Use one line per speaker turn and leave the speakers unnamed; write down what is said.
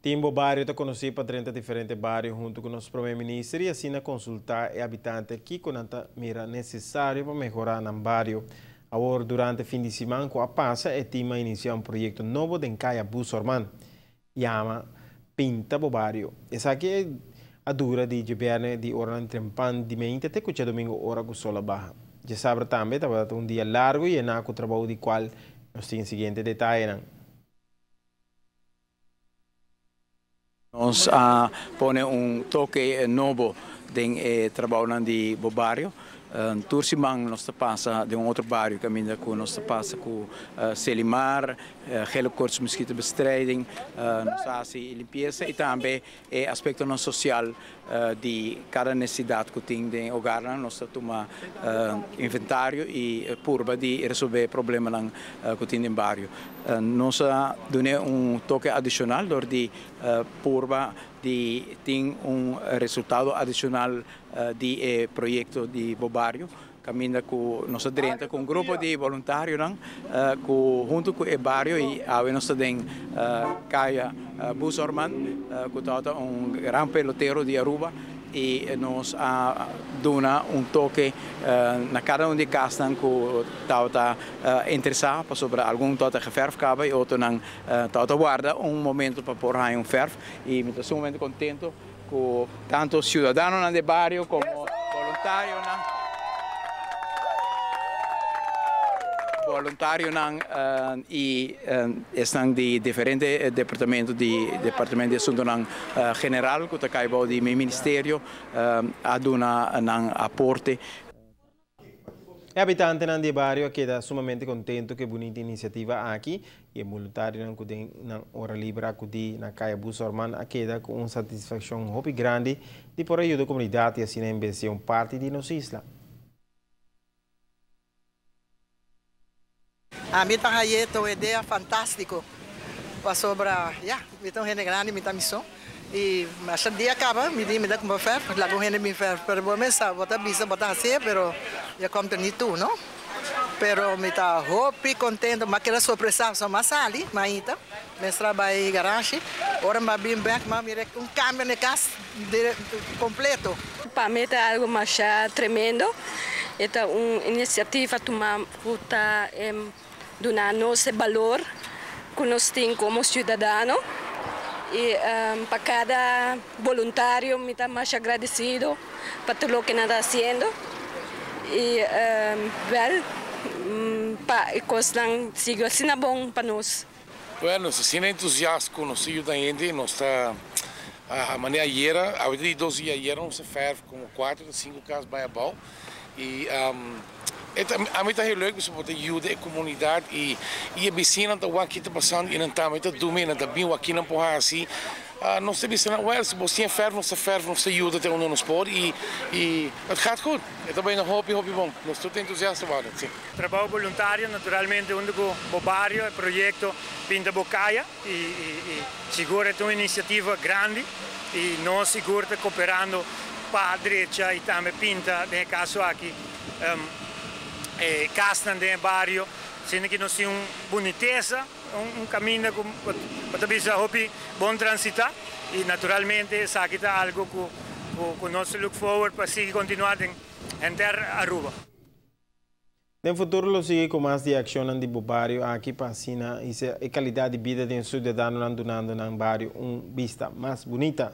Timbo Barrio está conocido para 30 diferentes barrios junto com o nosso primeiro-ministro e assim consultar o habitante que conta mira necessário para melhorar no bairro. Agora, durante o fim de semana, com a passa, é tema iniciar um projeto novo de Caia Busorman. Chama Pinta o Barrio. Essa aqui é a dura de governo de Orlando Trempan de mente até que domingo hora com sola barra. Já sabe também, estava um dia largo e é na com o trabalho de qual nós temos o seguinte detalhe.
Nós põe toque novo em trabalho de bairro. Tursimang nós passa de outro bairro que ainda nós passa com Selimar, Helicórdio mosquitobestrijding, nós faz limpeza e também é aspecto social de cada necessidade que tem de hogar, nós toma inventário e purba de resolver problemas que tem no bairro. Nós damos toque adicional de purba de tem resultado adicional de projeto de bairro. Caminha com nossa direta com grupo de voluntários, junto com o bairro e nós temos Caia Busorman, que é grande peloteiro de Aruba e nós damos toque na cada de casa que está interessado sobre algum tota geverf caba e outro não guarda momento para pôr aí verf e me estou sumamente contento com tanto cidadãos do bairro como voluntários. Voluntários e estão de diferentes departamentos de assunto general que está caibo de meu ministério a dar aporte.
O habitante de bairro queda sumamente contento que bonita iniciativa aqui e o voluntário que tem na hora livre que na Caia Busorman queda com uma satisfação muito grande de por ajudar a comunidade e assim investir parte de nossa isla.
A mim tá aí uma ideia fantástica para sobre então rende grande minha missão e mas dia acaba me dá como fer lá com rende me fer pero bom mesa bota bisa bota assim pero já como tem tu não pero me tá hope contento mas que surpresa só mais ali mas então mas trabalho garagem ora mas bem back mas mire cambio de casa completo
para mim é algo mais tremendo é uma iniciativa tomar puta donar-nos valor que nós temos como cidadão e para cada voluntário me está mais agradecido por tudo o que está fazendo e para que siga assim bom para nós.
Bueno, se siente entusiasmo, nos ajuda a gente, nós está a maneira ayer, a de 12 dias ayer, nós fez como 4 ou 5 casos bem bom e a mim está leuk, você pode ajudar a comunidade e a vizinha está aqui está passando e não está muito dormindo, está bem aqui não pode assim. Nós temos que ver se você ferve, nós ajuda até onde nós pode e gaat goed. É também um hobby bom. Nós estamos entusiasmados.
Trabalho voluntário, naturalmente, onde o bairro, o projeto Pinta Bocaia e segura é uma iniciativa grande e nós segura cooperando para a direita e também Pinta, no caso aqui. Casa no bairro, sendo que nós temos boniteza, caminho para ter bom transitar e naturalmente isso aqui é algo que nós look forward para seguir continuar em terra Aruba.
No futuro, lo sigue com mais de ação de bairro aqui para assim a qualidade de vida de cidadãos donando no bairro vista mais bonita.